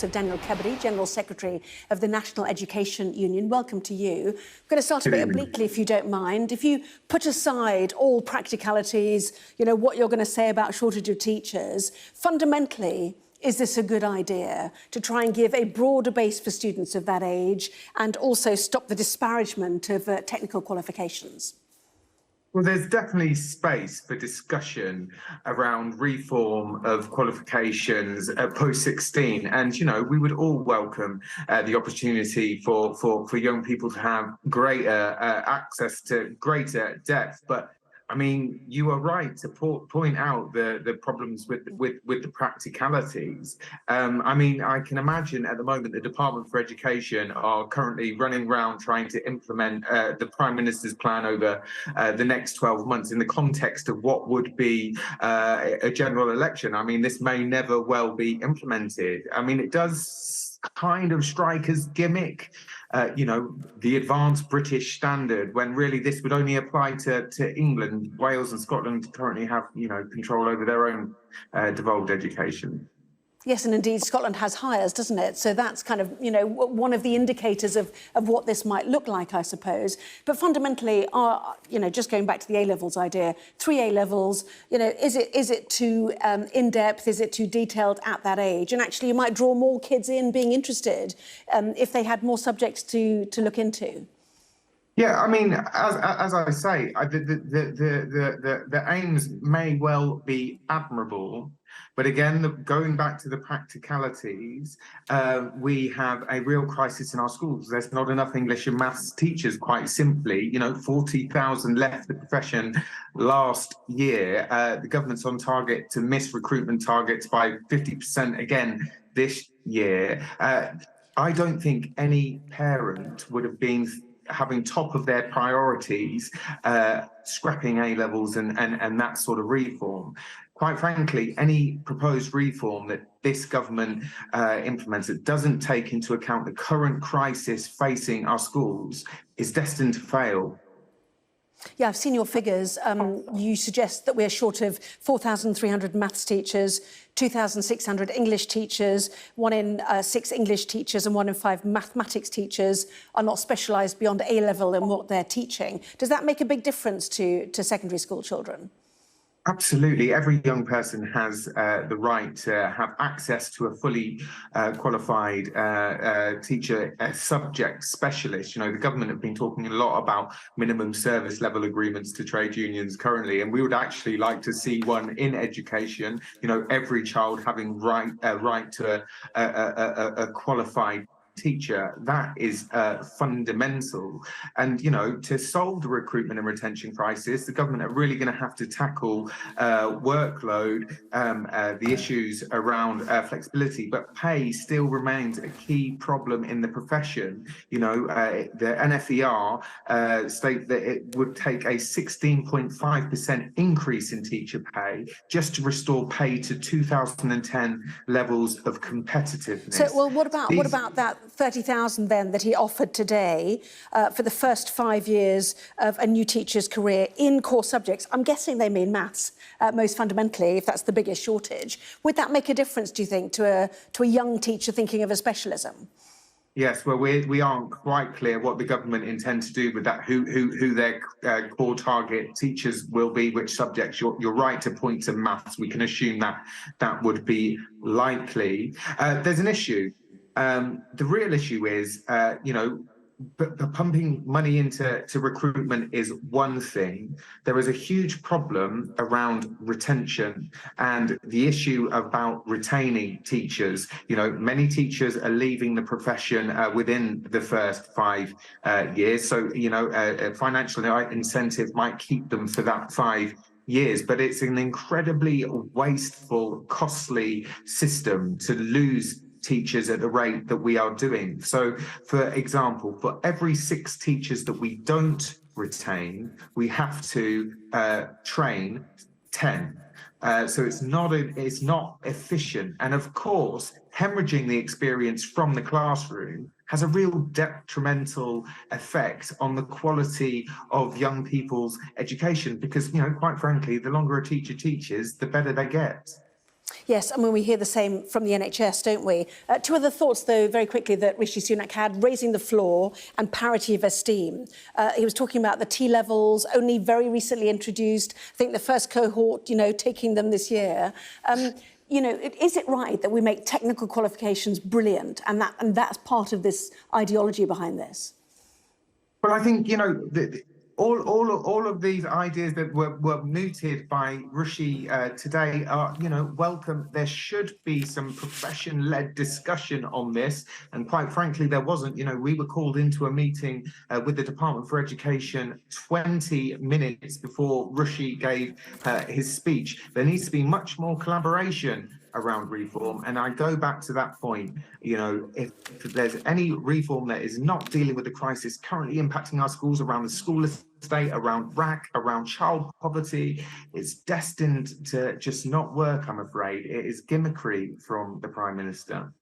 thoughts of Daniel Kebede, General Secretary of the National Education Union. Welcome to you. I'm going to start a bit obliquely, if you don't mind. If you put aside all practicalities, what you're going to say about shortage of teachers, fundamentally, is this a good idea to try and give a broader base for students of that age and also stop the disparagement of technical qualifications? Well, there's definitely space for discussion around reform of qualifications at post-16. And, we would all welcome the opportunity for young people to have greater access to greater depth. But I mean, you are right to point out the problems with the practicalities. I mean, I can imagine at the moment the Department for Education are currently running around trying to implement the Prime Minister's plan over the next 12 months in the context of what would be a general election. I mean, this may never well be implemented. I mean, it does kind of strike as gimmick. The advanced British standard, when really this would only apply to England. Wales and Scotland currently have, control over their own devolved education. Yes, and indeed Scotland has hires, doesn't it? So that's kind of, one of the indicators of what this might look like, I suppose. But fundamentally, just going back to the A-levels idea, 3 A-levels, is it too in-depth? Is it too detailed at that age? And actually, you might draw more kids in being interested if they had more subjects to look into. Yeah, I mean, as I say, the aims may well be admirable, but again, going back to the practicalities, we have a real crisis in our schools. There's not enough English and maths teachers, quite simply. 40,000 left the profession last year. The government's on target to miss recruitment targets by 50% again this year. I don't think any parent would have been having top of their priorities, scrapping A-levels and that sort of reform. Quite frankly, any proposed reform that this government implements that doesn't take into account the current crisis facing our schools is destined to fail. Yeah, I've seen your figures. You suggest that we're short of 4,300 maths teachers, 2,600 English teachers, 1 in 6 English teachers and 1 in 5 mathematics teachers are not specialised beyond A-level in what they're teaching. Does that make a big difference to secondary school children? Absolutely. Every young person has the right to have access to a fully qualified teacher subject specialist. The government have been talking a lot about minimum service level agreements to trade unions currently, and we would actually like to see one in education. Every child having right to a qualified teacher. That is fundamental. And to solve the recruitment and retention crisis, the government are really going to have to tackle workload, the issues around flexibility, but pay still remains a key problem in the profession. The NFER state that it would take a 16.5% increase in teacher pay just to restore pay to 2010 levels of competitiveness. So, well, what about that 30,000 then that he offered today for the first 5 years of a new teacher's career in core subjects? I'm guessing they mean maths most fundamentally, if that's the biggest shortage. Would that make a difference, do you think, to a young teacher thinking of a specialism? Yes, well, we aren't quite clear what the government intend to do with that, who their core target teachers will be, which subjects. You're right to point to maths. We can assume that would be likely. There's an issue. The real issue is, pumping money into recruitment is one thing. There is a huge problem around retention and the issue about retaining teachers. Many teachers are leaving the profession within the first 5 years. So, a financial incentive might keep them for that 5 years, but it's an incredibly wasteful, costly system to lose teachers at the rate that we are doing. So, for example, for every 6 teachers that we don't retain, we have to train 10. So it's not efficient. And of course, hemorrhaging the experience from the classroom has a real detrimental effect on the quality of young people's education because, quite frankly, the longer a teacher teaches, the better they get. Yes, I mean, we hear the same from the NHS, don't we? Two other thoughts, though, very quickly, that Rishi Sunak had: raising the floor and parity of esteem. He was talking about the T-levels, only very recently introduced. I think the first cohort, taking them this year. Is it right that we make technical qualifications brilliant, and that's part of this ideology behind this? Well, I think, all of these ideas that were mooted by Rishi today are, welcome. There should be some profession-led discussion on this, and quite frankly, there wasn't. We were called into a meeting with the Department for Education 20 minutes before Rishi gave his speech. There needs to be much more collaboration around reform, and I go back to that point. If there's any reform that is not dealing with the crisis currently impacting our schools, around the school estate, around RAC, around child poverty, it's destined to just not work, I'm afraid. It is gimmickry from the Prime Minister.